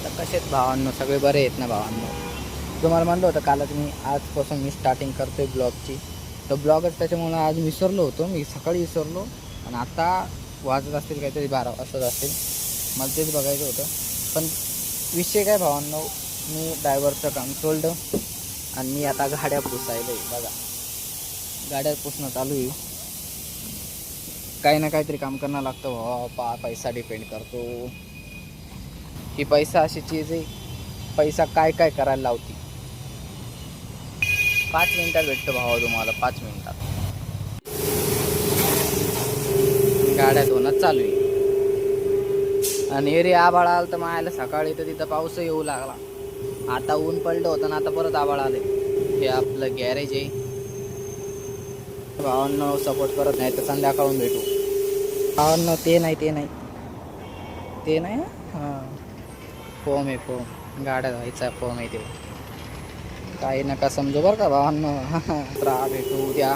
तर कसे आहेत भावांनो, सगळे बरे आहेत ना भावांनो. तुम्हाला म्हणलं होतं कालच मी, आजपासून मी स्टार्टिंग करतोय ब्लॉगची. तर ब्लॉगच त्याच्यामुळं आज विसरलो होतो मी, सकाळी विसरलो. आणि आता वाजत असतील काहीतरी 12 असंच असतील, मला तेच बघायचं होतं. पण विषय काय भावांनो, मी ड्रायव्हरचं काम सोडलं आणि मी आता गाड्या पुसायलो आहे. बघा, गाड्या पुसणं चालू आहे. काही ना काहीतरी काम करणं लागतं भावा. पैसा डिपेंड करतो. ही पैसा अशी चीज आहे, पैसा काय काय करायला लावती. 5 मिनिटात भेटतो भावा तुम्हाला, 5 मिनिटात. गाड्या धुणंच चालू आहे. आणि एरी आभाळ आलं तर मायला सकाळी तर तिथं पाऊस येऊ लागला. आता ऊन पडलं होतं ना, आता परत आभाळ आले. हे आपलं गॅरेज आहे. भावांना सपोर्ट करत नाही तर संध्याकाळून भेटू. भावांना ते नाही ते नाही हां, फोम आहे फोम, गाड्या धुवायचा फोम आहे ते. काही नका समजू बरं का भावांना. राहा, भेटू उद्या.